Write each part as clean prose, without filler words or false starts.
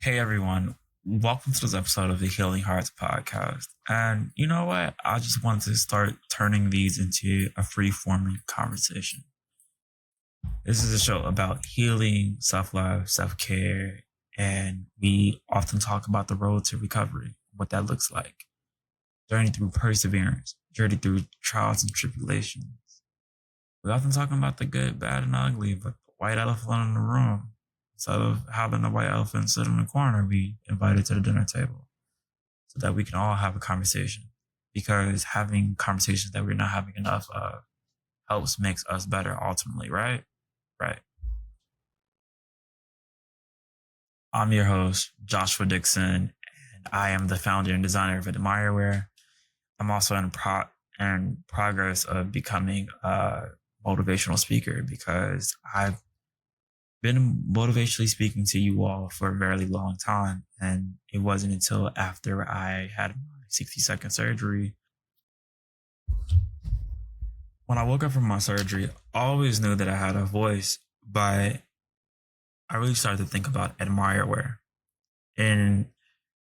Hey everyone, welcome to this episode of the Healing Hearts podcast. And you know what? I just wanted to start turning these into a free forming conversation. This is a show about healing, self love, self care, and we often talk about the road to recovery, what that looks like, journey through perseverance, journey through trials and tribulations. We often talk about the good, bad, and ugly, but the white elephant in the room. Instead of having the white elephant sit in the corner, we invite it to the dinner table so that we can all have a conversation. Because having conversations that we're not having enough of helps makes us better ultimately, right? Right. I'm your host, Joshua Dixon, and I am the founder and designer of Admireware. I'm also in progress of becoming a motivational speaker because I've been motivationally speaking to you all for a very long time. And it wasn't until after I had my 60-second surgery. When I woke up from my surgery, I always knew that I had a voice, but I really started to think about Admireware. And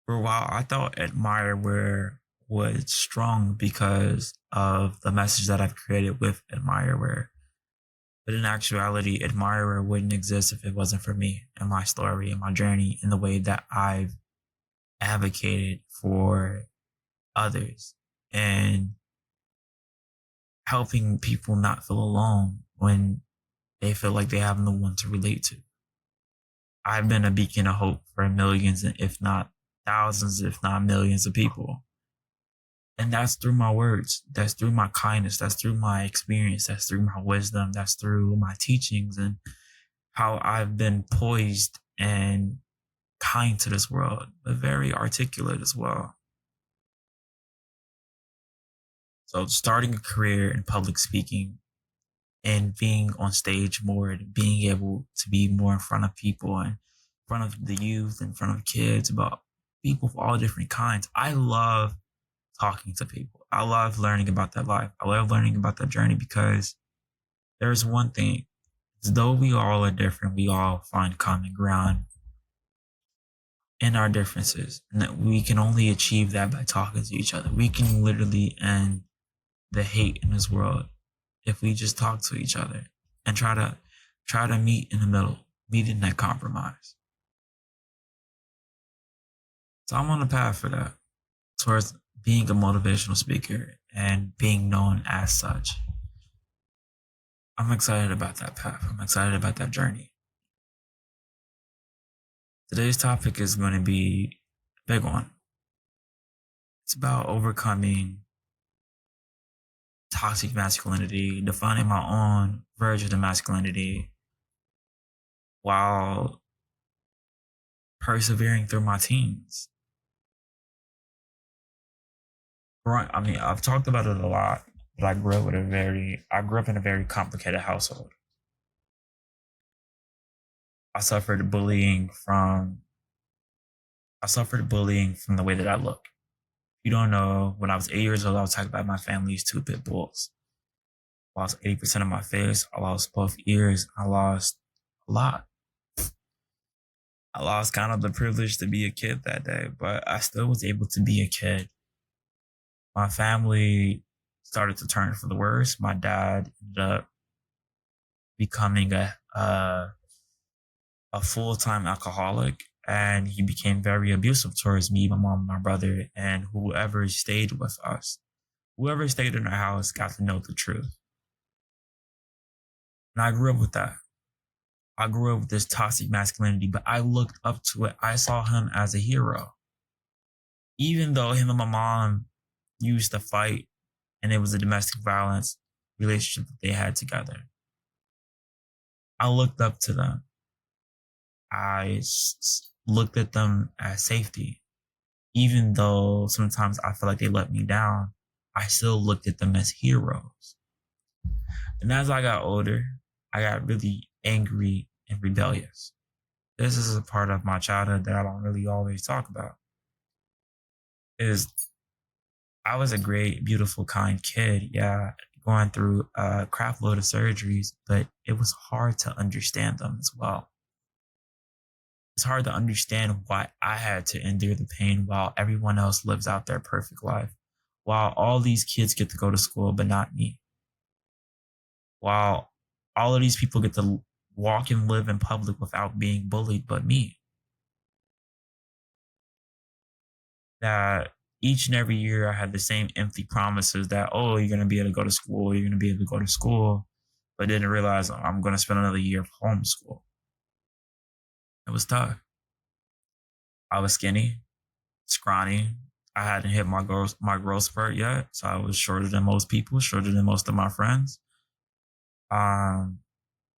for a while, I thought Admireware was strong because of the message that I've created with Admireware. But in actuality, Admirer wouldn't exist if it wasn't for me and my story and my journey in the way that I've advocated for others and helping people not feel alone when they feel like they have no one to relate to. I've been a beacon of hope for millions, if not thousands, if not millions of people. And that's through my words. That's through my kindness. That's through my experience. That's through my wisdom. That's through my teachings and how I've been poised and kind to this world, but very articulate as well. So starting a career in public speaking and being on stage more and being able to be more in front of people and in front of the youth, in front of kids, about people of all different kinds. I love talking to people. I love learning about their life. I love learning about their journey because there's one thing. As though we all are different, we all find common ground in our differences. And that we can only achieve that by talking to each other. We can literally end the hate in this world if we just talk to each other and try to meet in the middle, meet in that compromise. So I'm on a path for that, towards being a motivational speaker and being known as such. I'm excited about that path. I'm excited about that journey. Today's topic is going to be a big one. It's about overcoming toxic masculinity, defining my own version of masculinity while persevering through my teens. I mean, I've talked about it a lot, but I grew up in a very complicated household. I suffered bullying from the way that I look. If you don't know, when I was 8 years old, I was attacked by my family's two pit bulls. I lost 80% of my face. I lost both ears. I lost a lot. I lost kind of the privilege to be a kid that day, but I still was able to be a kid. My family started to turn for the worse. My dad ended up becoming a full-time alcoholic, and he became very abusive towards me, my mom, my brother, and whoever stayed with us. Whoever stayed in our house got to know the truth. And I grew up with that. I grew up with this toxic masculinity, but I looked up to it. I saw him as a hero. Even though him and my mom used to fight and it was a domestic violence relationship that they had together, I looked up to them. I looked at them as safety. Even though sometimes I feel like they let me down, I still looked at them as heroes. And as I got older, I got really angry and rebellious. This is a part of my childhood that I don't really always talk about. Is I was a great, beautiful, kind kid, yeah, going through a crap load of surgeries, but it was hard to understand them as well. hard to understand why I had to endure the pain while everyone else lives out their perfect life. While all these kids get to go to school, but not me. While all of these people get to walk and live in public without being bullied, but me. That each and every year I had the same empty promises that, oh, you're going to be able to go to school, you're going to be able to go to school, but didn't realize I'm going to spend another year of homeschool. It was tough. I was skinny, scrawny. I hadn't hit my growth spurt yet, so I was shorter than most people, shorter than most of my friends, um,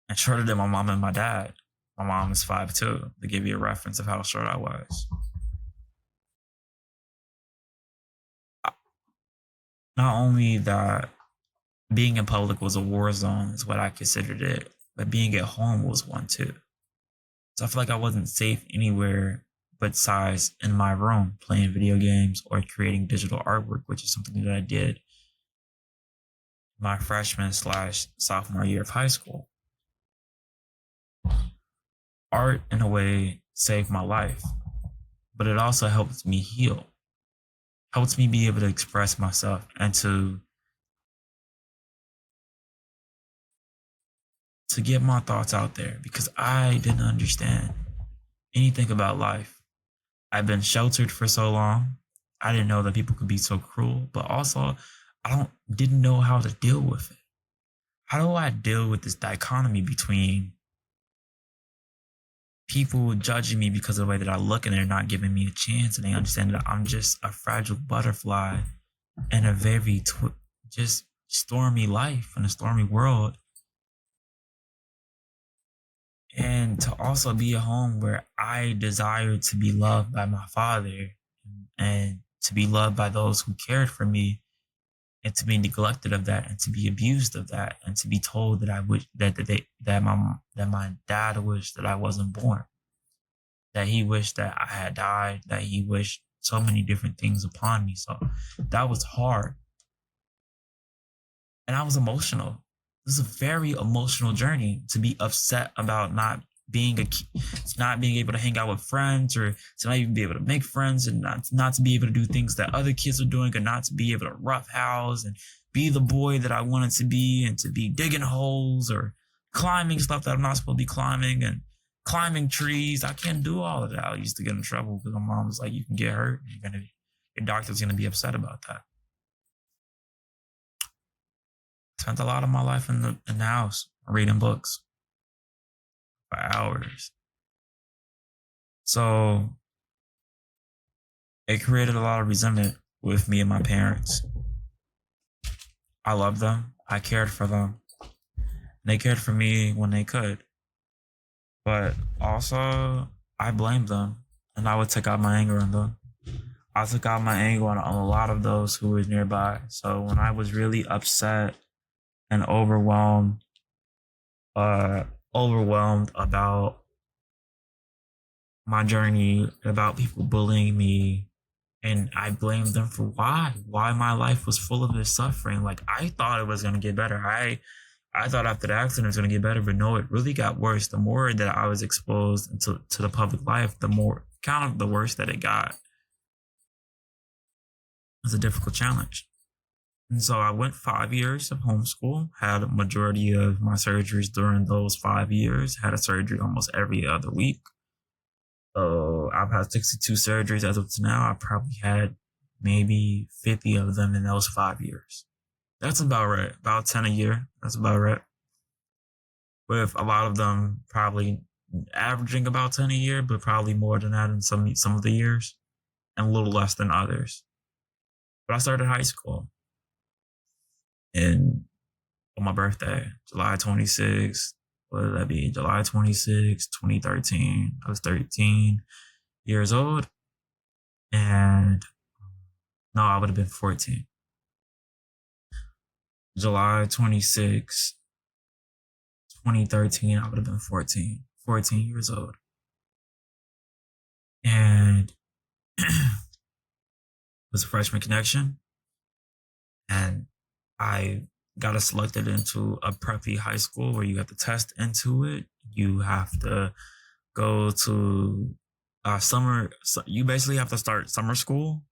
and shorter than my mom and my dad. My mom is 5'2", to give you a reference of how short I was. Not only that, being in public was a war zone, is what I considered it, but being at home was one too. So I feel like I wasn't safe anywhere besides in my room playing video games or creating digital artwork, which is something that I did my freshman/sophomore year of high school. Art, in a way, saved my life, but it also helped me heal, helps me be able to express myself and to get my thoughts out there because I didn't understand anything about life. I've been sheltered for so long. I didn't know that people could be so cruel, but also didn't know how to deal with it. How do I deal with this dichotomy between people judging me because of the way that I look and they're not giving me a chance and they understand that I'm just a fragile butterfly in a very just stormy life in a stormy world, and to also be a home where I desire to be loved by my father and to be loved by those who cared for me, and to be neglected of that and to be abused of that and to be told that I wish that my dad wished that I wasn't born, that he wished that I had died, that he wished so many different things upon me. So that was hard. And I was emotional. This is a very emotional journey to be upset about not being able to hang out with friends, or to not even be able to make friends, and not to be able to do things that other kids are doing, and not to be able to roughhouse and be the boy that I wanted to be, and to be digging holes or climbing stuff that I'm not supposed to be climbing, and climbing trees. I can't do all of that. I used to get in trouble because my mom was like, you can get hurt. Your doctor's going to be upset about that. Spent a lot of my life in the house reading books for hours. So it created a lot of resentment with me and my parents. I loved them. I cared for them. They cared for me when they could. But also, I blamed them, and I would take out my anger on them. I took out my anger on a lot of those who were nearby. So when I was really upset and overwhelmed about my journey, about people bullying me, and I blamed them for why my life was full of this suffering. Like, I thought it was going to get better. I thought after the accident it was going to get better, but no, it really got worse. The more that I was exposed to the public life, the more kind of the worse that it got. It was a difficult challenge. And so I went 5 years of homeschool, had a majority of my surgeries during those 5 years, had a surgery almost every other week. So I've had 62 surgeries as of now. I probably had maybe 50 of them in those 5 years. That's about right. About 10 a year. That's about right. With a lot of them probably averaging about 10 a year, but probably more than that in some of the years, and a little less than others. But I started high school on my birthday, July 26th. What did that be? July 26th, 2013. I was 13 years old. And no, I would have been 14. July 26th, 2013, I would have been 14 years old. And it was a freshman connection. And I got us selected into a preppy high school where you have to test into it. You have to go to Summer. So you basically have to start summer school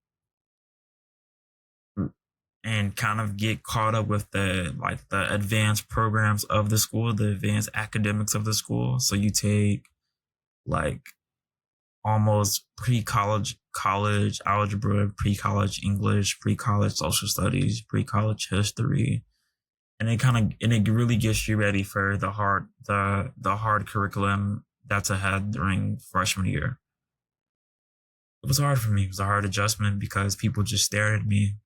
and kind of get caught up with the advanced programs of the school, the advanced academics of the school. So you take like almost pre-college algebra, pre-college English, pre-college social studies, pre-college history, and it really gets you ready for the hard curriculum that's ahead during freshman year. It was hard for me. It was a hard adjustment because people just stared at me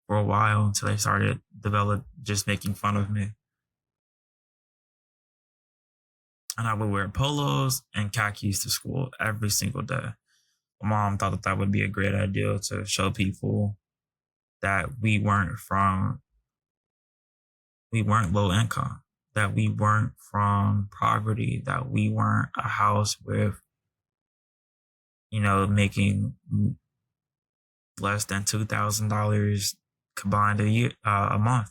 for a while until they started develop just making fun of me. And I would wear polos and khakis to school every single day. My mom thought that would be a great idea to show people that we weren't low income, that we weren't from poverty, that we weren't a house with, making less than $2,000 combined a month.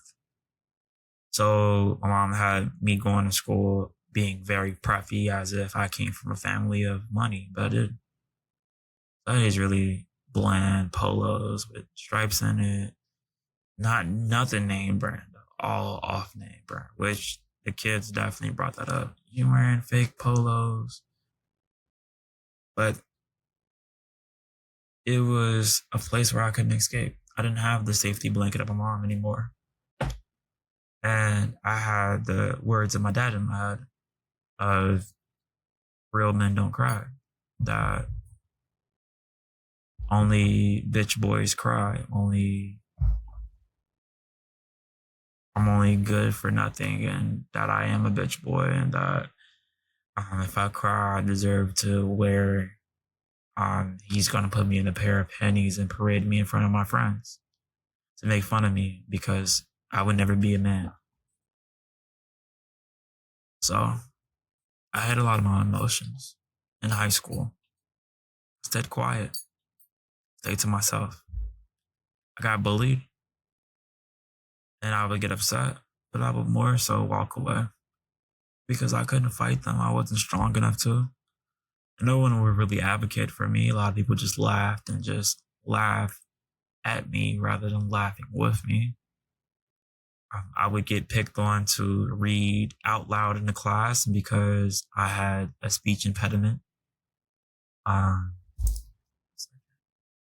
So my mom had me going to school being very preppy as if I came from a family of money, but it is really bland polos with stripes in it. Nothing name brand, all off name brand, which the kids definitely brought that up. You wearing fake polos. But it was a place where I couldn't escape. I didn't have the safety blanket of my mom anymore. And I had the words of my dad in my head of real men don't cry. That only bitch boys cry. I'm only good for nothing, and that I am a bitch boy, and that if I cry, I deserve to wear. He's gonna put me in a pair of pennies and parade me in front of my friends to make fun of me because I would never be a man. So I had a lot of my emotions in high school. I stayed quiet, stayed to myself. I got bullied, and I would get upset, but I would more so walk away because I couldn't fight them. I wasn't strong enough to. No one would really advocate for me. A lot of people just laughed and just laughed at me rather than laughing with me. I would get picked on to read out loud in the class because I had a speech impediment. Um,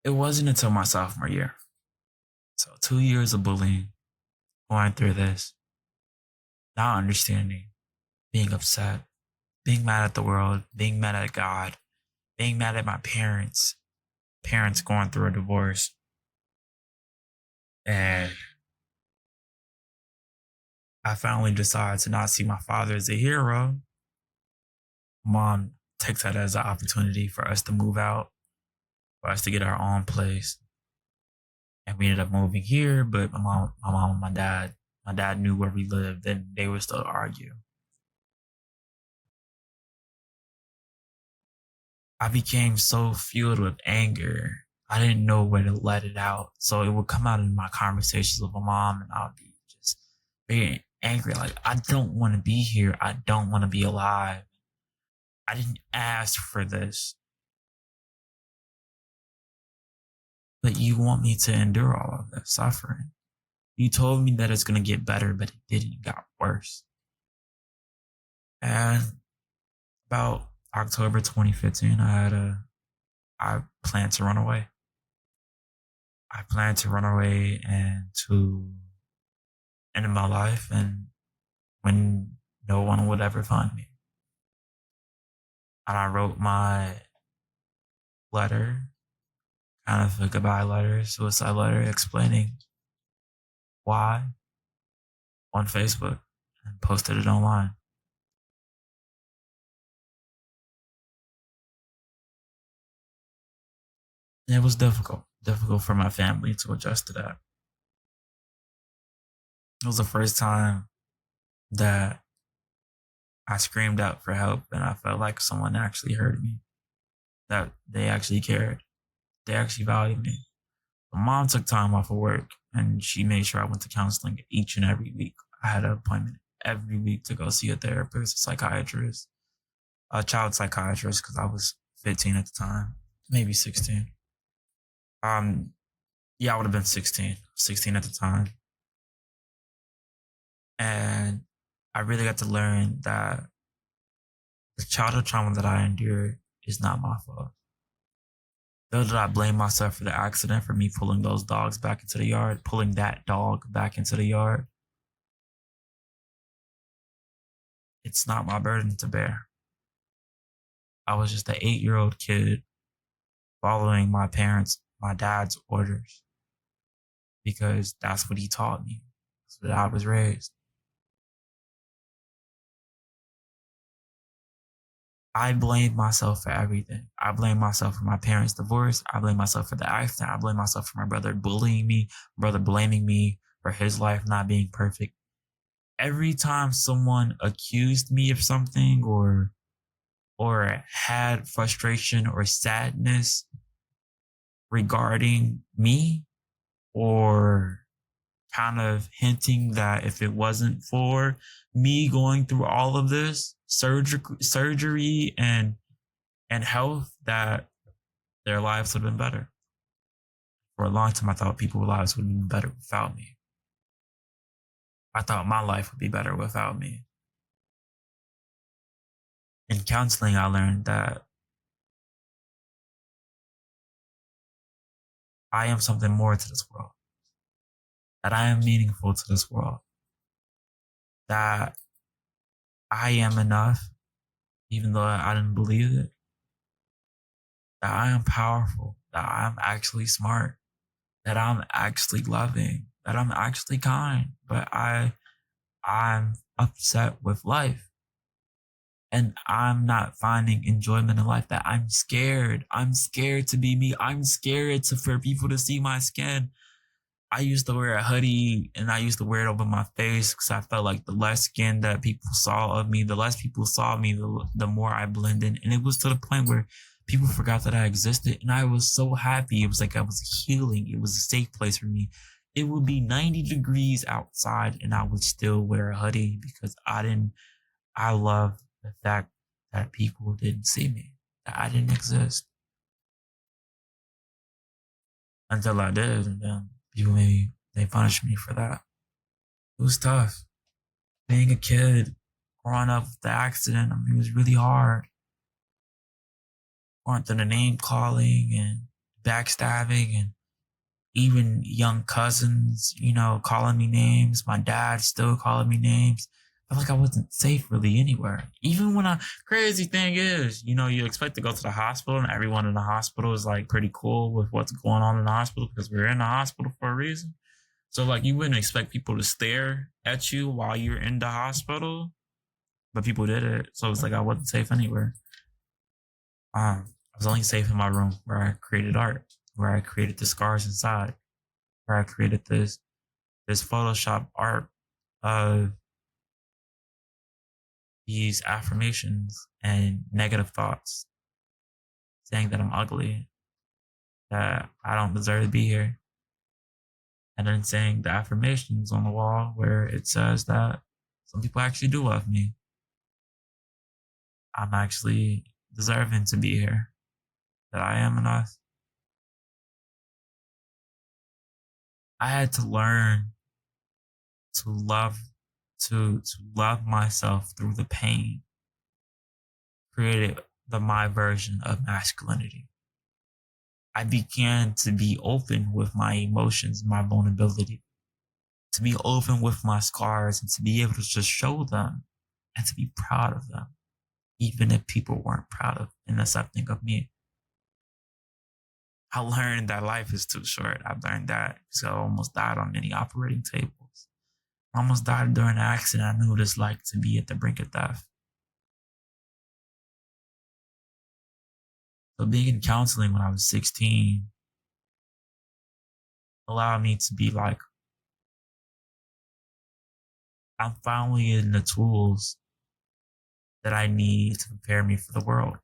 it wasn't until my sophomore year. So 2 years of bullying, going through this, not understanding, being upset, being mad at the world, being mad at God, being mad at my parents going through a divorce. And I finally decided to not see my father as a hero. Mom takes that as an opportunity for us to move out, for us to get our own place. And we ended up moving here, but my mom and my dad knew where we lived and they would still argue. I became so fueled with anger. I didn't know where to let it out. So it would come out in my conversations with my mom and I would be just very angry. Like, I don't want to be here. I don't want to be alive. I didn't ask for this. But you want me to endure all of this suffering. You told me that it's going to get better, but it didn't. It got worse. And about October 2015, I planned to run away. I planned to run away and to end my life and when no one would ever find me. And I wrote my letter, kind of a goodbye letter, suicide letter, explaining why on Facebook and posted it online. And it was difficult for my family to adjust to that. It was the first time that I screamed out for help and I felt like someone actually heard me, that they actually cared, they actually valued me. My mom took time off of work and she made sure I went to counseling each and every week. I had an appointment every week to go see a therapist, a psychiatrist, a child psychiatrist, because I was 15 at the time, maybe 16. Um, yeah, I would have been 16, 16 at the time. And I really got to learn that the childhood trauma that I endured is not my fault. Though did I blame myself for the accident for me pulling those dogs back into the yard, pulling that dog back into the yard, it's not my burden to bear. I was just an 8-year-old kid following my dad's orders because that's what he taught me. That's what I was raised. I blame myself for everything. I blame myself for my parents' divorce. I blame myself for the accident. I blame myself for my brother bullying me, brother blaming me for his life not being perfect. Every time someone accused me of something or had frustration or sadness regarding me, or kind of hinting that if it wasn't for me going through all of this surgery and health, that their lives would have been better. For a long time, I thought people's lives would have been better without me. I thought my life would be better without me. In counseling, I learned that I am something more to this world, that I am meaningful to this world, that I am enough, even though I didn't believe it, that I am powerful, that I'm actually smart, that I'm actually loving, that I'm actually kind, but I'm upset with life. And I'm not finding enjoyment in life, that I'm scared. I'm scared to be me. I'm scared for people to see my skin. I used to wear a hoodie and I used to wear it over my face because I felt like the less skin that people saw of me, the less people saw me, the more I blended. And it was to the point where people forgot that I existed. And I was so happy. It was like I was healing. It was a safe place for me. It would be 90 degrees outside and I would still wear a hoodie because I love the fact that people didn't see me, that I didn't exist until I did. And then people maybe they punished me for that. It was tough. Being a kid, growing up with the accident, I mean, it was really hard. Going through the name calling and backstabbing and even young cousins, calling me names. My dad still calling me names. I felt like I wasn't safe really anywhere. Even when crazy thing is, you expect to go to the hospital and everyone in the hospital is like pretty cool with what's going on in the hospital because we're in the hospital for a reason. So like you wouldn't expect people to stare at you while you're in the hospital, but people did it. So it's like I wasn't safe anywhere. I was only safe in my room where I created art, where I created the scars inside, where I created this Photoshop art of these affirmations and negative thoughts saying that I'm ugly, that I don't deserve to be here. And then saying the affirmations on the wall where it says that some people actually do love me. I'm actually deserving to be here, that I am enough. I had to learn to love to love myself through the pain, created my version of masculinity. I began to be open with my emotions, my vulnerability, to be open with my scars and to be able to just show them and to be proud of them, even if people weren't proud of and accepting of me. I learned that life is too short. I learned that because I almost died on many operating tables. I almost died during an accident. I knew what it's like to be at the brink of death. So being in counseling when I was 16 allowed me to be like, I'm finally getting the tools that I need to prepare me for the world,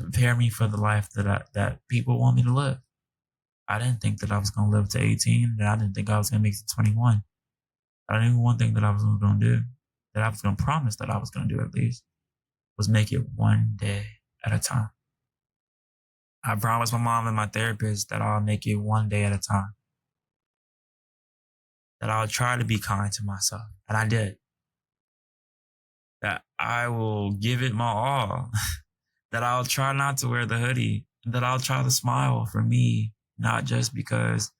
to prepare me for the life that people want me to live. I didn't think that I was going to live to 18, and I didn't think I was going to make it to 21. I knew one thing that I was going to do, that I was going to promise that I was going to do at least, was make it one day at a time. I promised my mom and my therapist that I'll make it one day at a time, that I'll try to be kind to myself. And I did. That I will give it my all, that I'll try not to wear the hoodie, that I'll try to smile for me, not just because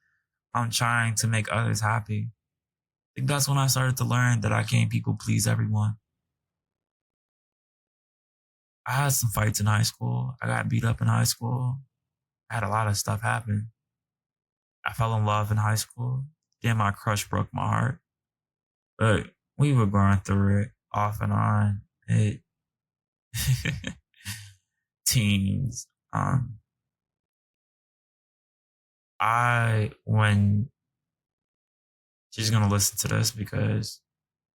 I'm trying to make others happy. I think that's when I started to learn that I can't people please everyone. I had some fights in high school. I got beat up in high school. I had a lot of stuff happen. I fell in love in high school. Then my crush broke my heart. But we were going through it off and on. It teens. When she's gonna listen to this because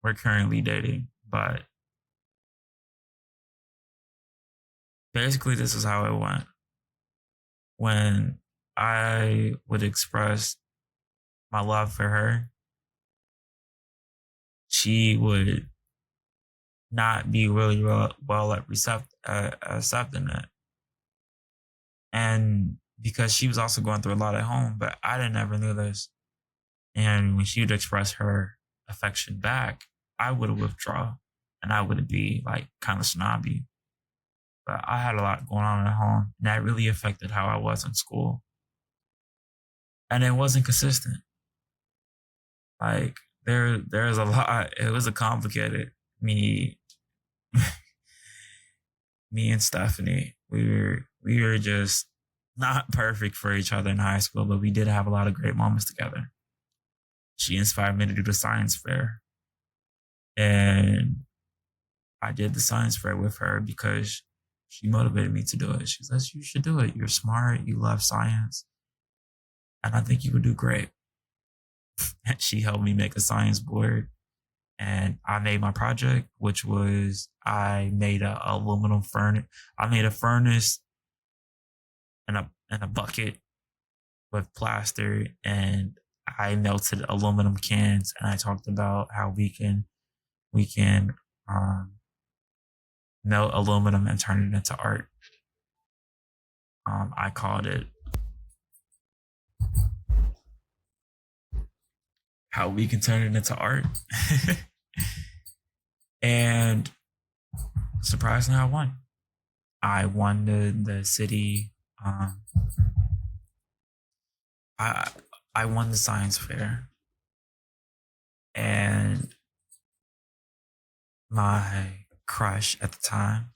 we're currently dating, but basically this is how it went. When I would express my love for her, she would not be really well at accepting it. And because she was also going through a lot at home, but I didn't ever knew this. And when she would express her affection back, I would withdraw and I would be like kind of snobby. But I had a lot going on at home, and that really affected how I was in school. And it wasn't consistent. Like there's a lot. It was a complicated me me and Stephanie. We were just not perfect for each other in high school, but we did have a lot of great moments together. She inspired me to do the science fair. And I did the science fair with her because she motivated me to do it. She says, you should do it. You're smart. You love science. And I think you would do great. And she helped me make a science board. And I made my project, which was I made a aluminum furnace. I made a furnace and a bucket with plaster, and I melted aluminum cans, and I talked about how we can melt aluminum and turn it into art. I called it how we can turn it into art. And surprisingly, I won. I won the city. I won the science fair, and my crush at the time,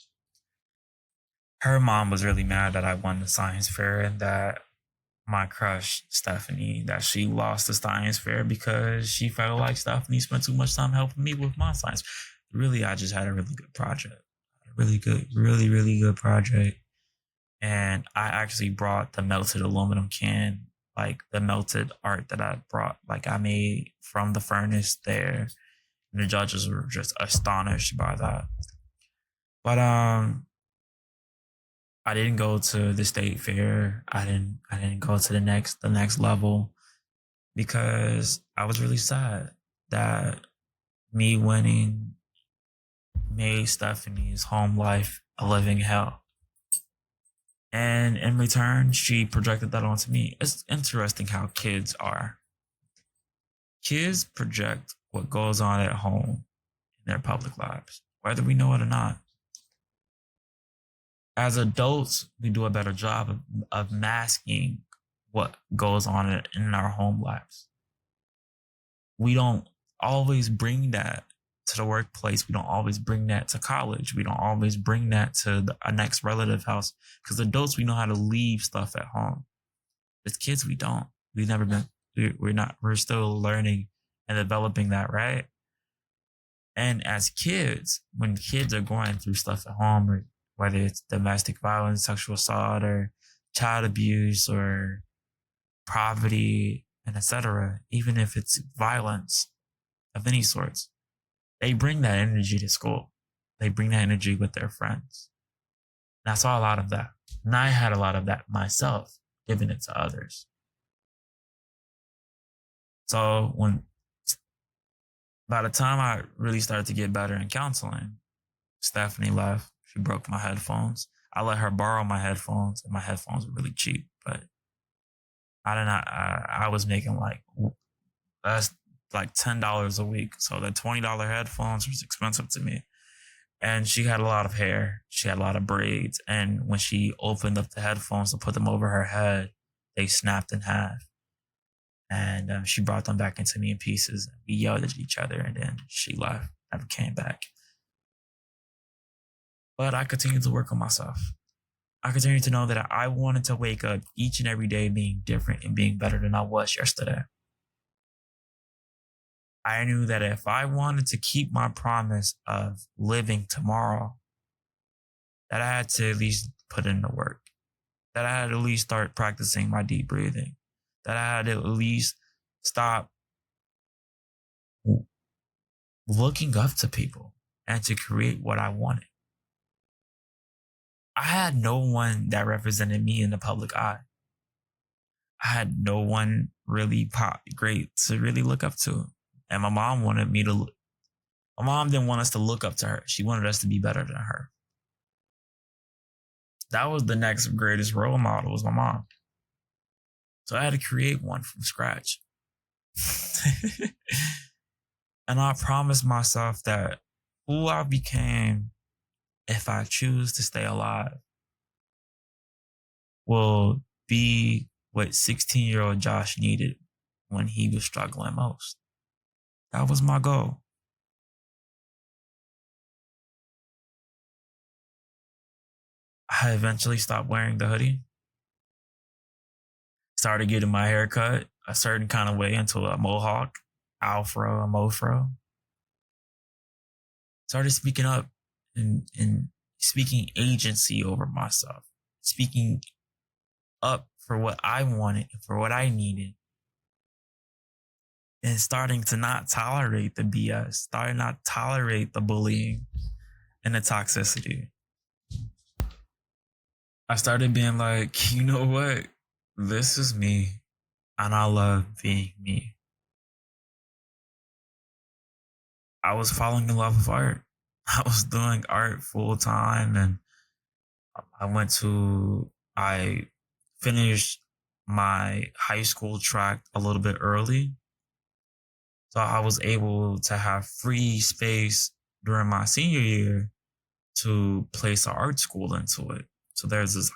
her mom was really mad that I won the science fair and that my crush Stephanie, that she lost the science fair because she felt like Stephanie spent too much time helping me with my science. Really, I just had a really good project, really good project. And I actually brought the melted aluminum can, like the melted art that I brought, like I made from the furnace there. And the judges were just astonished by that. But I didn't go to the state fair. I didn't go to the next level because I was really sad that me winning made Stephanie's home life a living hell. And in return, she projected that onto me. It's interesting how kids are. Kids project what goes on at home in their public lives, whether we know it or not. As adults, we do a better job of masking what goes on in our home lives. We don't always bring that to the workplace. We don't always bring that to college. We don't always bring that to our next relative house. Because adults, we know how to leave stuff at home. As kids, we don't. We've never been. We're still learning and developing that, right? And as kids, when kids are going through stuff at home, or whether it's domestic violence, sexual assault, or child abuse, or poverty, and etc., even if it's violence of any sorts, they bring that energy to school. They bring that energy with their friends. And I saw a lot of that. And I had a lot of that myself, giving it to others. So by the time I really started to get better in counseling, Stephanie left. She broke my headphones. I let her borrow my headphones, and my headphones were really cheap, but I did not. I was making like that's like $10 a week, so the $20 headphones was expensive to me. And she had a lot of hair. She had a lot of braids, and when she opened up the headphones to put them over her head, they snapped in half. And she brought them back into me in pieces. We yelled at each other, and then she left, never came back. But I continued to work on myself. I continued to know that I wanted to wake up each and every day being different and being better than I was yesterday. I knew that if I wanted to keep my promise of living tomorrow, that I had to at least put in the work, that I had to at least start practicing my deep breathing, that I had to at least stop looking up to people and to create what I wanted. I had no one that represented me in the public eye. I had no one really great to really look up to. And my mom wanted me to, my mom didn't want us to look up to her. She wanted us to be better than her. That was the next greatest role model, was my mom. So I had to create one from scratch. And I promised myself that who I became, if I choose to stay alive, will be what 16-year-old Josh needed when he was struggling most. That was my goal. I eventually stopped wearing the hoodie, started getting my hair cut a certain kind of way into a mohawk, afro, a mofro. Started speaking up and speaking agency over myself, speaking up for what I wanted, for what I needed, and starting to not tolerate the BS, starting not tolerate the bullying and the toxicity. I started being like, you know what? This is me, and I love being me. I was falling in love with art. I was doing art full time, and I finished my high school track a little bit early. So I was able to have free space during my senior year to place an art school into it. So there's this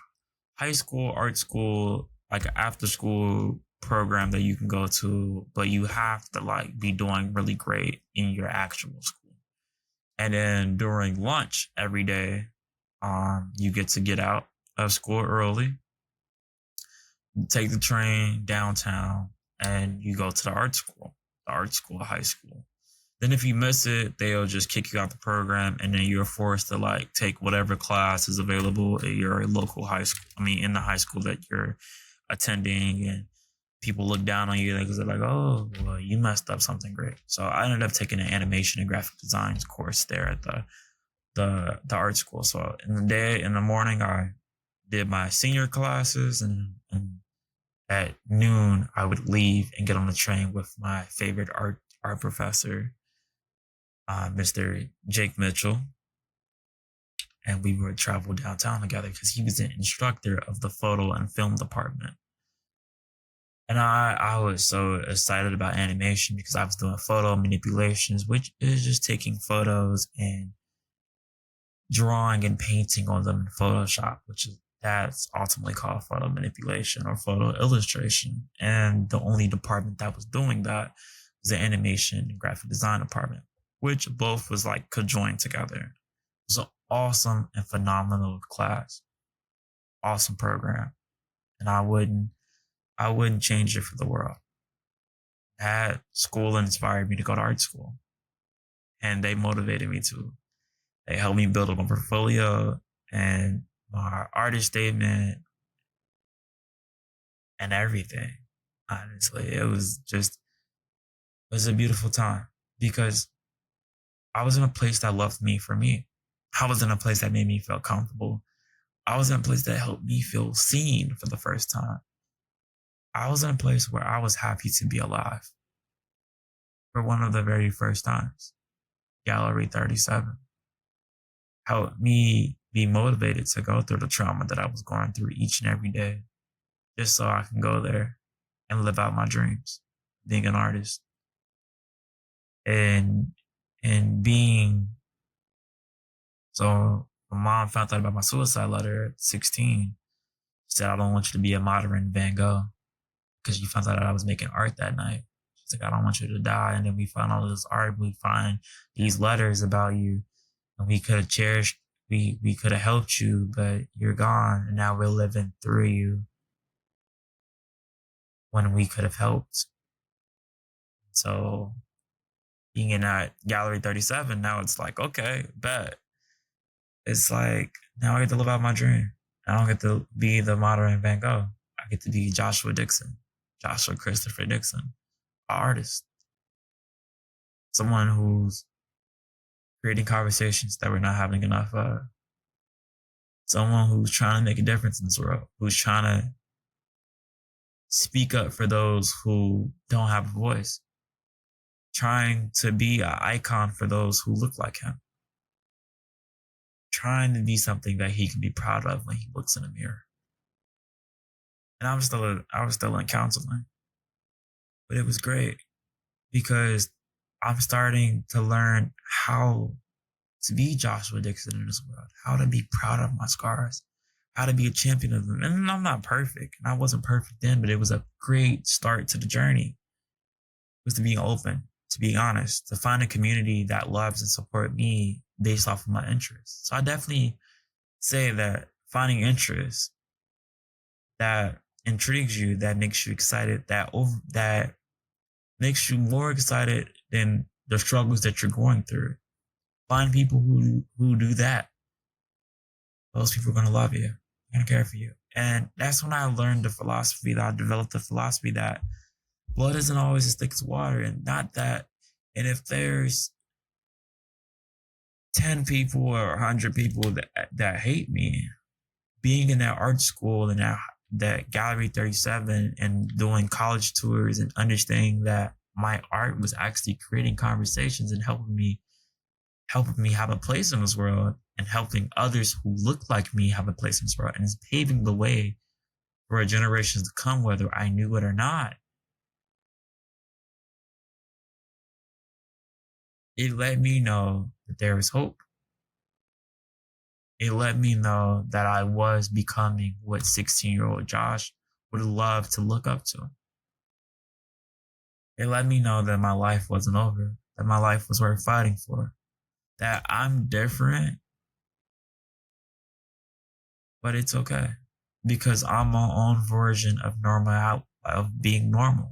high school art school, like an after school program that you can go to, but you have to like be doing really great in your actual school. And then during lunch every day, you get out of school early, take the train downtown, and you go to the art school, high school. Then if you miss it, they'll just kick you out the program, and then you're forced to like take whatever class is available at your local high school. I mean, in the high school that you're attending, and people look down on you because they're like, "Oh, well, you messed up something great." So I ended up taking an animation and graphic design course there at the art school. So in the morning, I did my senior classes, and at noon, I would leave and get on the train with my favorite art professor, Mr. Jake Mitchell, and we would travel downtown together because he was an instructor of the photo and film department. And I was so excited about animation because I was doing photo manipulations, which is just taking photos and drawing and painting on them in Photoshop, that's ultimately called photo manipulation or photo illustration. And the only department that was doing that was the animation and graphic design department, which both was like conjoined together. It was an awesome and phenomenal class, awesome program, and I wouldn't change it for the world. That school inspired me to go to art school, and they motivated me to. They helped me build up my portfolio and my artist statement and everything. Honestly, it was a beautiful time because I was in a place that loved me for me. I was in a place that made me feel comfortable. I was in a place that helped me feel seen for the first time. I was in a place where I was happy to be alive for one of the very first times. Gallery 37 helped me be motivated to go through the trauma that I was going through each and every day, just so I can go there and live out my dreams, being an artist and being so. My mom found out about my suicide letter at 16. She said, "I don't want you to be a modern Van Gogh," because she found out that I was making art that night. She's like, "I don't want you to die." And then we find all this art. We find these letters about you, and we could have cherished. We could have helped you, but you're gone, and now we're living through you when we could have helped. So being in that gallery 37, now it's like, okay, bet. It's like now I get to live out my dream. I don't get to be the modern Van Gogh. I get to be Joshua Dixon, Joshua Christopher Dixon, an artist, someone who's creating conversations that we're not having enough of, someone who's trying to make a difference in this world, who's trying to speak up for those who don't have a voice, trying to be an icon for those who look like him, trying to be something that he can be proud of when he looks in the mirror. And I was still in counseling, but it was great because I'm starting to learn how to be Joshua Dixon in this world, how to be proud of my scars, how to be a champion of them. And I'm not perfect, and I wasn't perfect then, but it was a great start to the journey. It was to being open, to being honest, to find a community that loves and support me based off of my interests. So I definitely say that finding interests that intrigues you, that makes you excited, that makes you more excited than the struggles that you're going through. Find people who do that. Those people are gonna love you, gonna care for you. And that's when I learned the philosophy that I developed the philosophy that blood isn't always as thick as water, and not that. And if there's 10 people or 100 people that hate me, being in that art school and that gallery 37 and doing college tours and understanding that my art was actually creating conversations and helping me have a place in this world and helping others who look like me have a place in this world, and it's paving the way for generations to come, whether I knew it or not. It let me know that there is hope. It let me know that I was becoming what 16-year-old Josh would love to look up to. It let me know that my life wasn't over, that my life was worth fighting for, that I'm different, but it's okay because I'm my own version of normal, of being normal.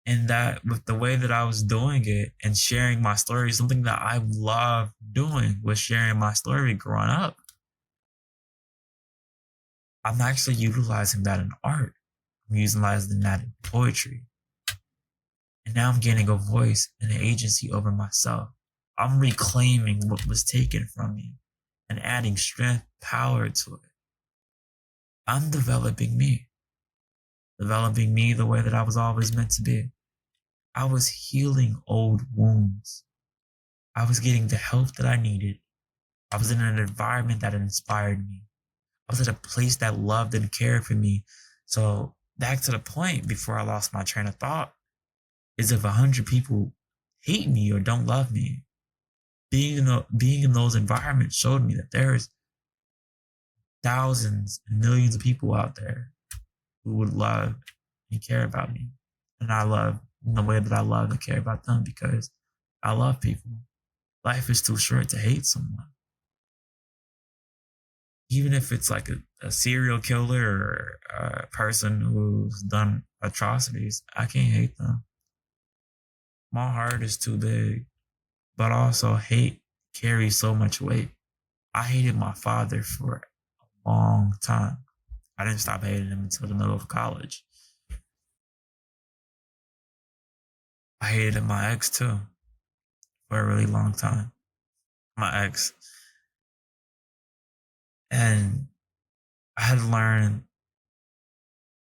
And that with the way that I was doing it and sharing my story, something that I love doing was sharing my story growing up. I'm actually utilizing that in art. I'm utilizing that in poetry. And now I'm gaining a voice and an agency over myself. I'm reclaiming what was taken from me and adding strength, power to it. I'm developing me the way that I was always meant to be. I was healing old wounds. I was getting the help that I needed. I was in an environment that inspired me. I was at a place that loved and cared for me. So back to the point before I lost my train of thought is if 100 people hate me or don't love me, being in those environments showed me that there's thousands and millions of people out there who would love and care about me. And I love in the way that I love and care about them because I love people. Life is too short to hate someone. Even if it's like a serial killer or a person who's done atrocities, I can't hate them. My heart is too big, but also hate carries so much weight. I hated my father for a long time. I didn't stop hating him until the middle of college. I hated my ex too for a really long time. My ex. And I had to learn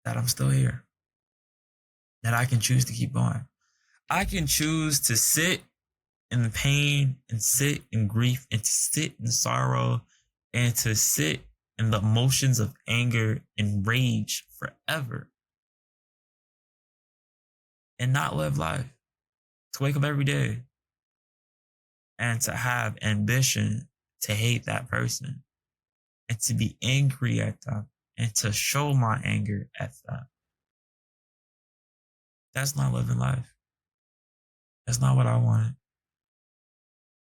that I'm still here, that I can choose to keep going. I can choose to sit in pain and sit in grief and to sit in sorrow and to sit in the emotions of anger and rage forever and not live life. To wake up every day and to have ambition to hate that person and to be angry at them and to show my anger at them. That's not living life. That's not what I wanted.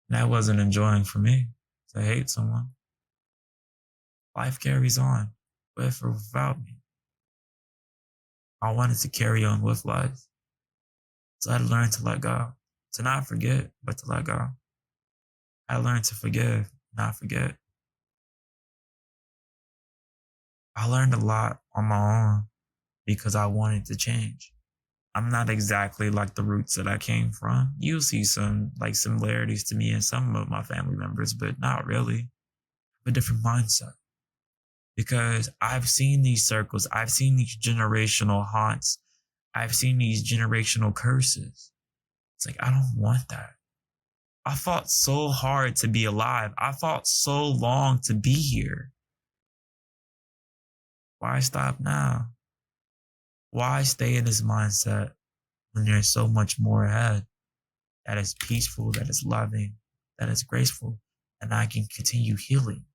That wasn't enjoying for me to hate someone. Life carries on with or without me. I wanted to carry on with life. So I had to learn to let go, to not forget, but to let go. I learned to forgive, not forget. I learned a lot on my own because I wanted to change. I'm not exactly like the roots that I came from. You'll see some like similarities to me and some of my family members, but not really. A different mindset. Because I've seen these circles, I've seen these generational haunts, I've seen these generational curses. It's like, I don't want that. I fought so hard to be alive. I fought so long to be here. Why stop now? Why stay in this mindset when there's so much more ahead that is peaceful, that is loving, that is graceful, and I can continue healing?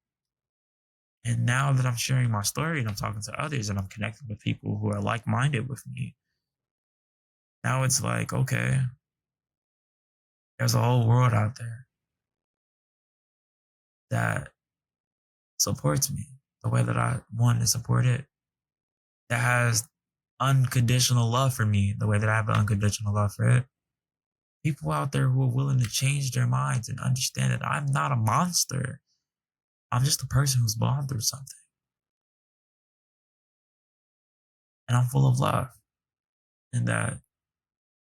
And now that I'm sharing my story and I'm talking to others and I'm connecting with people who are like minded with me, now it's like, okay, there's a whole world out there that supports me the way that I want to support it, that has unconditional love for me the way that I have unconditional love for it. People out there who are willing to change their minds and understand that I'm not a monster. I'm just a person who's gone through something. And I'm full of love. And that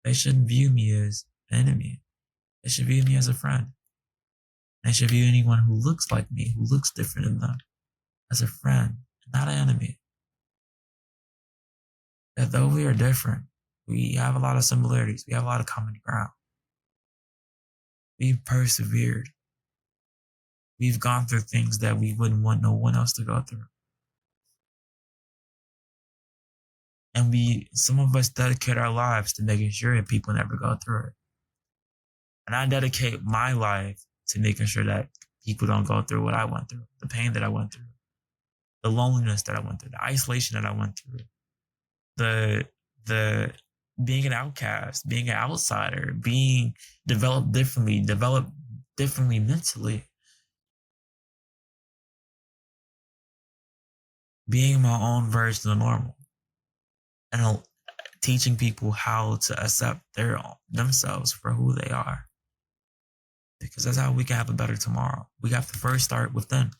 they shouldn't view me as an enemy. They should view me as a friend. They should view anyone who looks like me, who looks different than them, as a friend, not an enemy. That though we are different, we have a lot of similarities. We have a lot of common ground. We've persevered. We've gone through things that we wouldn't want no one else to go through. And some of us dedicate our lives to making sure that people never go through it. And I dedicate my life to making sure that people don't go through what I went through, the pain that I went through, the loneliness that I went through, the isolation that I went through, the being an outcast, being an outsider, being developed differently mentally, being my own version of normal, and teaching people how to accept themselves for who they are. Because that's how we can have a better tomorrow. We have to first start within.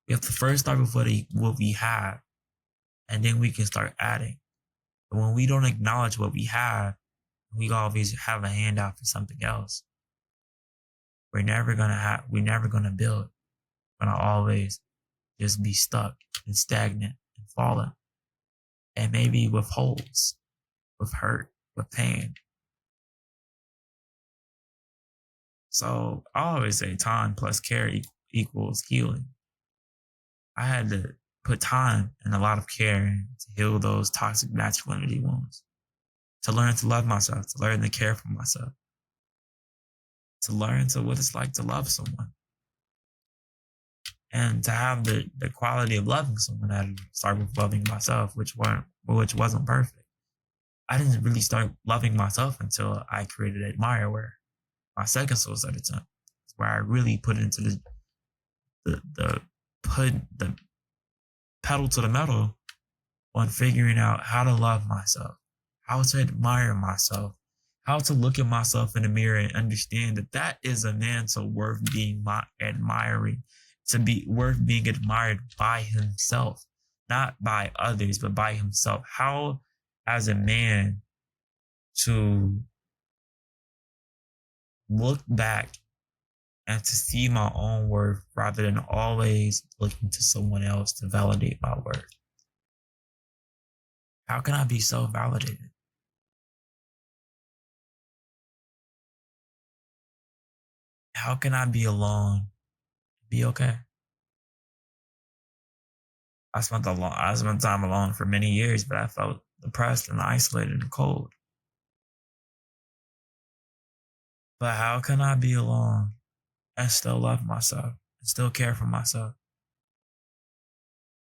We have to first start with what we have, and then we can start adding. But when we don't acknowledge what we have, we always have a handout for something else. We're never gonna build. We're gonna always just be stuck and stagnant and falling. And maybe with holes, with hurt, with pain. So I always say time plus care equals healing. I had to put time and a lot of care to heal those toxic masculinity wounds, to learn to love myself, to learn to care for myself, to learn to what it's like to love someone. And to have the quality of loving someone, I had to start with loving myself, which wasn't perfect. I didn't really start loving myself until I created Admireware, my second suicide attempt, where I really put into the pedal to the metal on figuring out how to love myself, how to admire myself, how to look at myself in the mirror and understand that that is a man so worth being admiring, to be worth being admired by himself, not by others, but by himself. How, as a man, to look back and to see my own worth rather than always looking to someone else to validate my worth. How can I be so validated? How can I be alone? Be okay. I spent time alone for many years, but I felt depressed and isolated and cold. But how can I be alone and still love myself and still care for myself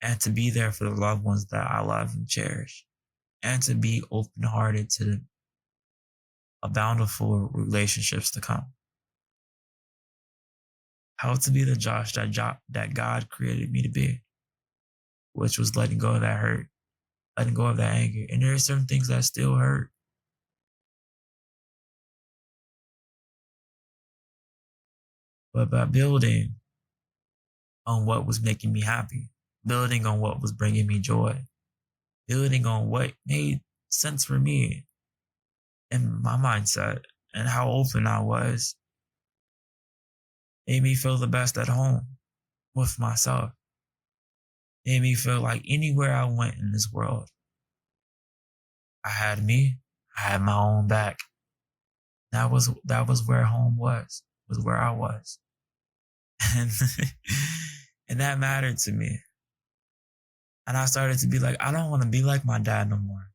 and to be there for the loved ones that I love and cherish and to be open hearted to a bountiful relationships to come? How to be the Josh that God created me to be, which was letting go of that hurt, letting go of that anger. And there are certain things that still hurt, but by building on what was making me happy, building on what was bringing me joy, building on what made sense for me and my mindset and how open I was, made me feel the best at home with myself. Made me feel like anywhere I went in this world, I had me, I had my own back. That was where home was where I was. And and that mattered to me. And I started to be like, I don't want to be like my dad no more.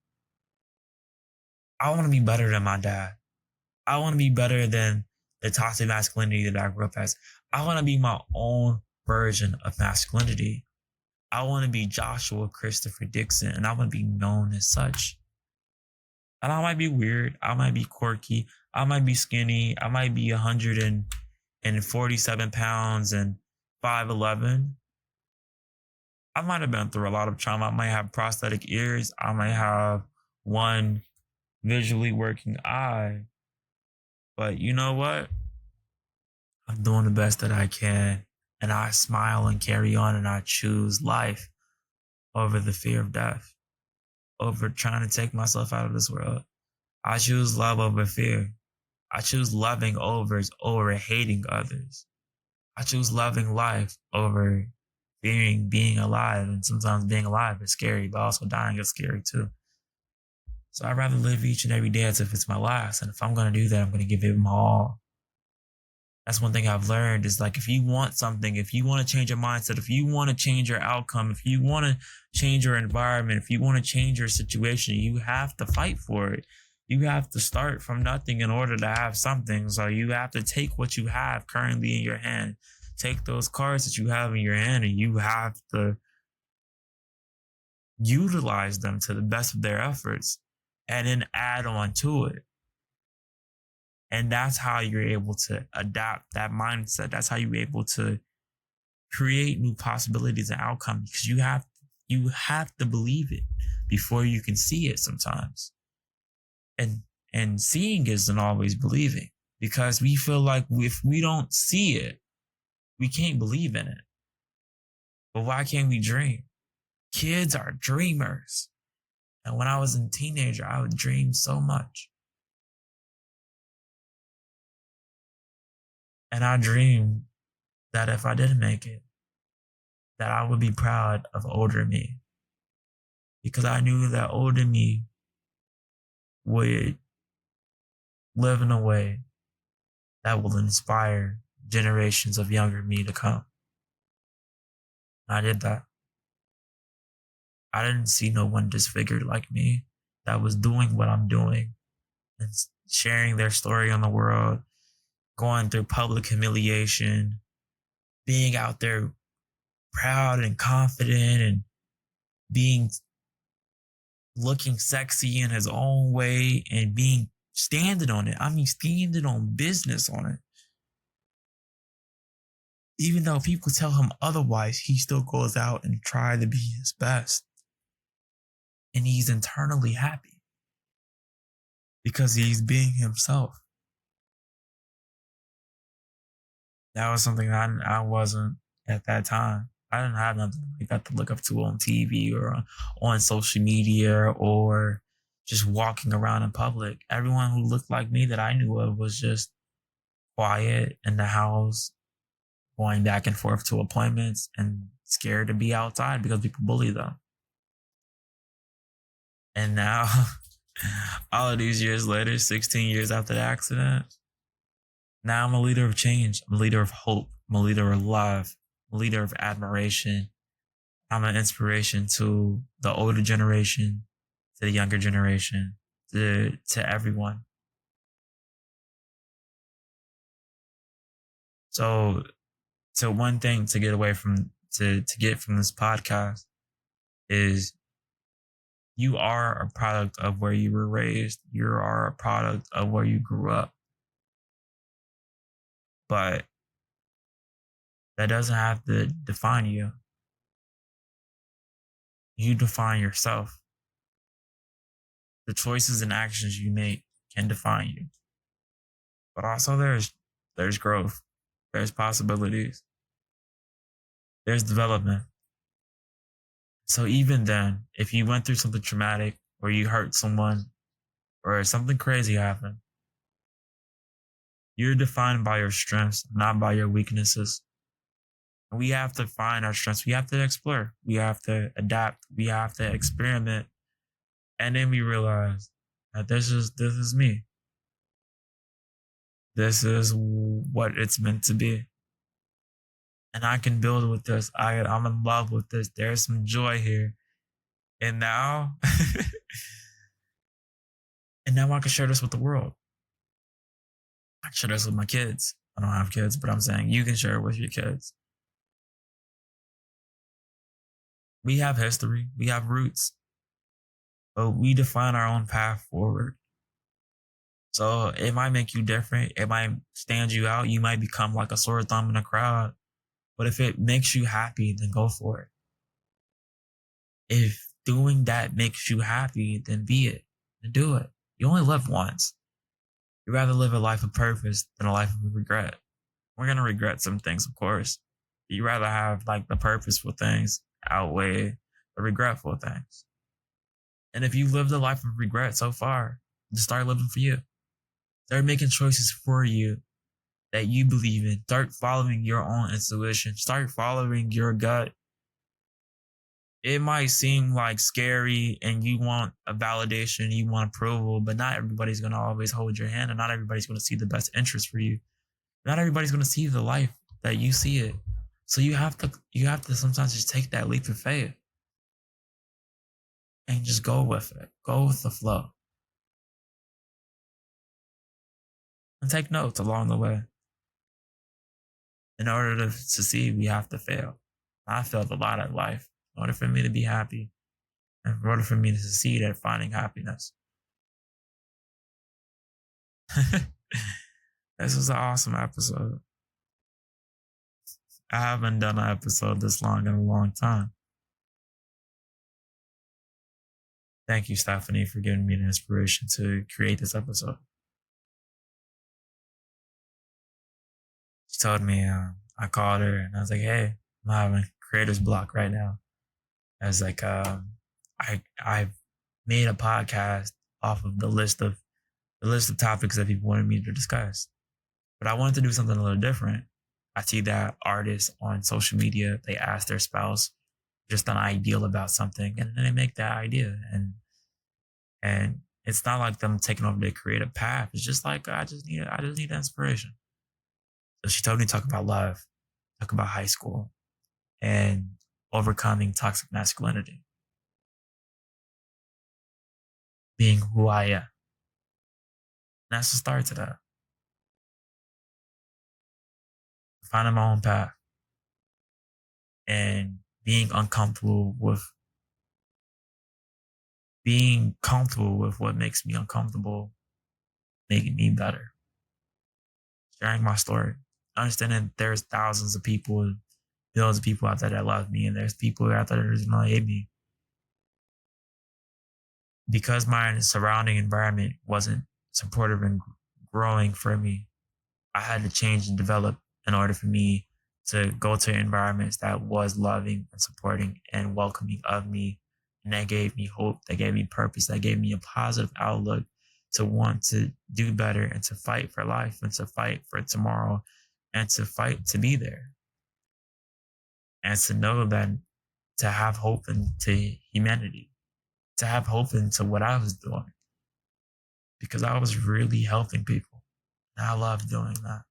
I want to be better than my dad. I want to be better than the toxic masculinity that I grew up as. I want to be my own version of masculinity. I want to be Joshua Christopher Dixon, and I want to be known as such. And I might be weird. I might be quirky. I might be skinny. I might be 147 pounds and 5'11". I might have been through a lot of trauma. I might have prosthetic ears. I might have one visually working eye. But you know what? I'm doing the best that I can. And I smile and carry on, and I choose life over the fear of death, over trying to take myself out of this world. I choose love over fear. I choose loving over hating others. I choose loving life over fearing being alive. And sometimes being alive is scary, but also dying is scary too. So I'd rather live each and every day as if it's my last. And if I'm going to do that, I'm going to give it my all. That's one thing I've learned is like, if you want something, if you want to change your mindset, if you want to change your outcome, if you want to change your environment, if you want to change your situation, you have to fight for it. You have to start from nothing in order to have something. So you have to take what you have currently in your hand, take those cards that you have in your hand, and you have to utilize them to the best of their efforts and then add on to it. And that's how you're able to adapt that mindset. That's how you're able to create new possibilities and outcomes, because you have to believe it before you can see it sometimes. And seeing isn't always believing, because we feel like if we don't see it, we can't believe in it. But why can't we dream? Kids are dreamers. And when I was a teenager, I would dream so much. And I dreamed that if I didn't make it, that I would be proud of older me, because I knew that older me would live in a way that will inspire generations of younger me to come. And I did that. I didn't see no one disfigured like me that was doing what I'm doing and sharing their story on the world, going through public humiliation, being out there proud and confident and being looking sexy in his own way and being standing on it. I mean, standing on business on it. Even though people tell him otherwise, he still goes out and tries to be his best. And he's internally happy because he's being himself. That was something I wasn't at that time. I didn't have nothing like that to look up to on TV or on social media or just walking around in public. Everyone who looked like me that I knew of was just quiet in the house, going back and forth to appointments and scared to be outside because people bully them. And now, all of these years later, 16 years after the accident, Now I'm a leader of change. I'm a leader of hope. I'm a leader of love. I'm a leader of admiration. I'm an inspiration to the older generation, to the younger generation, to everyone. So, one thing to get away from to get from this podcast is you are a product of where you were raised. You are a product of where you grew up. But that doesn't have to define you. You define yourself. The choices and actions you make can define you. But also there's growth. There's possibilities. There's development. So even then, if you went through something traumatic or you hurt someone or something crazy happened, you're defined by your strengths, not by your weaknesses. And we have to find our strengths. We have to explore. We have to adapt. We have to experiment. And then we realize that this is me. This is what it's meant to be. And I can build with this. I'm in love with this. There's some joy here. And now, and now I can share this with the world. I can share this with my kids. I don't have kids, but I'm saying you can share it with your kids. We have history. We have roots. But we define our own path forward. So it might make you different. It might stand you out. You might become like a sore thumb in a crowd. But if it makes you happy, then go for it. If doing that makes you happy, then be it. Then do it. You only live once. You'd rather live a life of purpose than a life of regret. We're going to regret some things, of course. You'd rather have like the purposeful things outweigh the regretful things. And if you lived a life of regret so far, just start living for you. Start making choices for you that you believe in. Start following your own intuition. Start following your gut. It might seem like scary and you want a validation, you want approval, but not everybody's going to always hold your hand and not everybody's going to see the best interest for you. Not everybody's going to see the life that you see it. So you have to sometimes just take that leap of faith and just go with it. Go with the flow. And take notes along the way. In order to succeed, we have to fail. I failed a lot at life in order for me to be happy and in order for me to succeed at finding happiness. This was an awesome episode. I haven't done an episode this long in a long time. Thank you, Stephanie, for giving me the inspiration to create this episode. She told me, I called her and I was like, hey, I'm having creator's block right now. I was like, I made a podcast off of the list of topics that people wanted me to discuss. But I wanted to do something a little different. I see that artists on social media, they ask their spouse just an ideal about something and then they make that idea. And it's not like them taking over their creative path. It's just like I just need inspiration. So she told me to talk about love, talk about high school and overcoming toxic masculinity. Being who I am. And that's the start to that. Finding my own path. And being comfortable with what makes me uncomfortable, making me better. Sharing my story. Understanding there's thousands of people, billions of people out there that love me, and there's people out there that don't hate me. Because my surrounding environment wasn't supportive and growing for me, I had to change and develop in order for me to go to environments that was loving and supporting and welcoming of me. And that gave me hope, that gave me purpose, that gave me a positive outlook to want to do better and to fight for life and to fight for tomorrow and to fight to be there. And to know that to have hope into humanity, to have hope into what I was doing. Because I was really helping people. And I love doing that.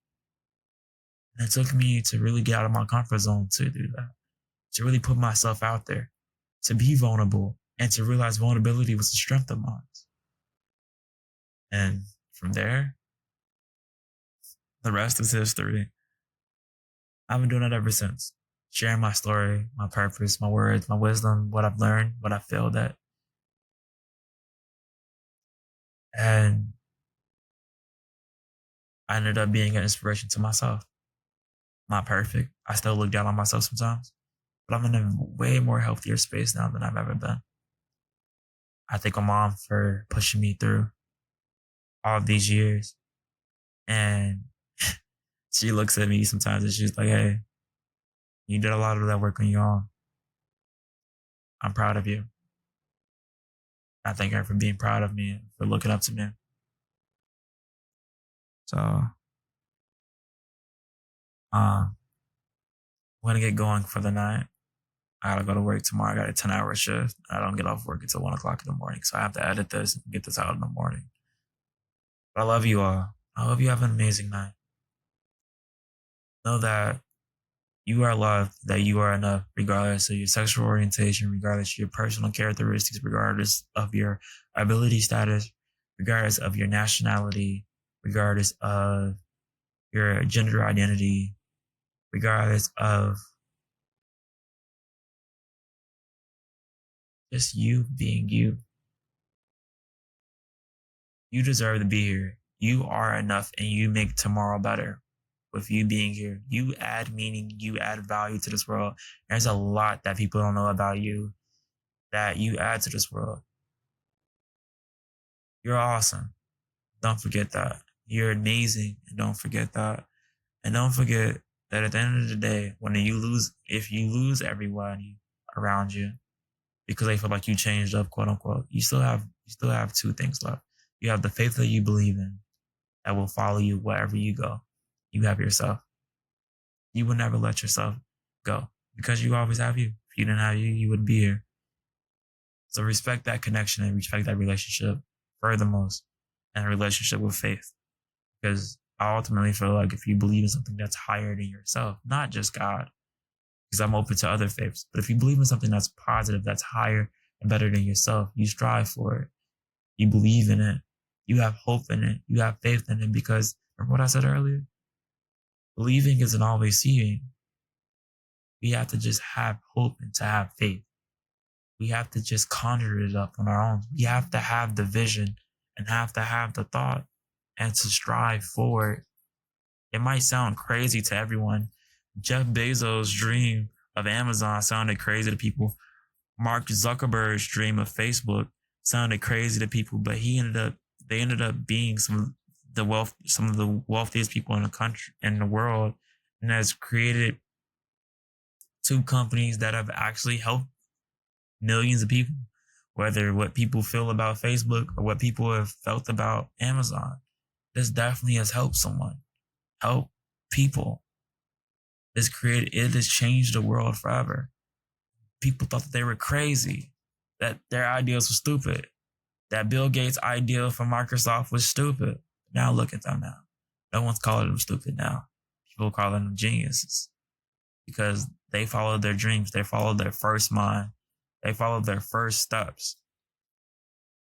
And it took me to really get out of my comfort zone to do that, to really put myself out there, to be vulnerable, and to realize vulnerability was a strength of mine. And from there, the rest is history. I've been doing that ever since. Sharing my story, my purpose, my words, my wisdom, what I've learned, what I failed at. And I ended up being an inspiration to myself. Not perfect. I still look down on myself sometimes, but I'm in a way more healthier space now than I've ever been. I thank my mom for pushing me through all of these years. And she looks at me sometimes and she's like, hey, you did a lot of that work on your own. I'm proud of you. I thank her for being proud of me and for looking up to me. So, I'm going to get going for the night. I gotta go to work tomorrow. I got a 10-hour shift. I don't get off work until 1 o'clock in the morning. So I have to edit this and get this out in the morning. But I love you all. I hope you have an amazing night. Know that you are loved, that you are enough, regardless of your sexual orientation, regardless of your personal characteristics, regardless of your ability status, regardless of your nationality, regardless of your gender identity, regardless of just you being you. You deserve to be here. You are enough and you make tomorrow better with you being here. You add meaning, you add value to this world. There's a lot that people don't know about you that you add to this world. You're awesome. Don't forget that. You're amazing and don't forget that. And don't forget that at the end of the day, if you lose everybody around you because they feel like you changed up, quote unquote, you still have two things left. You have the faith that you believe in that will follow you wherever you go. You have yourself. You will never let yourself go because you always have you. If you didn't have you, you wouldn't be here. So respect that connection and respect that relationship furthermost, and a relationship with faith. Because I ultimately feel like if you believe in something that's higher than yourself, not just God, because I'm open to other faiths, but if you believe in something that's positive, that's higher and better than yourself, you strive for it. You believe in it. You have hope in it. You have faith in it because remember what I said earlier? Believing isn't always seeing. We have to just have hope and to have faith. We have to just conjure it up on our own. We have to have the vision and have to have the thought and to strive for it. It might sound crazy to everyone. Jeff Bezos' dream of Amazon sounded crazy to people. Mark Zuckerberg's dream of Facebook sounded crazy to people, but they ended up being some of the wealthiest people in the country, in the world, and has created two companies that have actually helped millions of people, whether what people feel about Facebook or what people have felt about Amazon. This definitely has helped someone, help people. It has changed the world forever. People thought that they were crazy, that their ideas were stupid, that Bill Gates' idea for Microsoft was stupid. Now look at them now. No one's calling them stupid now. People are calling them geniuses because they followed their dreams. They followed their first mind. They followed their first steps.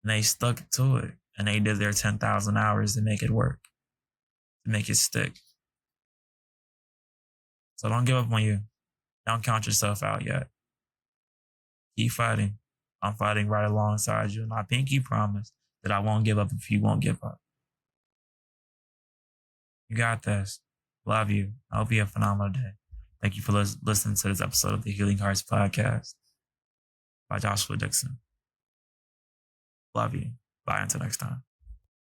And they stuck to it. And they did their 10,000 hours to make it work, to make it stick. So don't give up on you. Don't count yourself out yet. Keep fighting. I'm fighting right alongside you. And I pinky promise that I won't give up if you won't give up. You got this. Love you. I hope you have a phenomenal day. Thank you for listening to this episode of the Healing Hearts Podcast by Joshua Dixon. Love you. Bye until next time.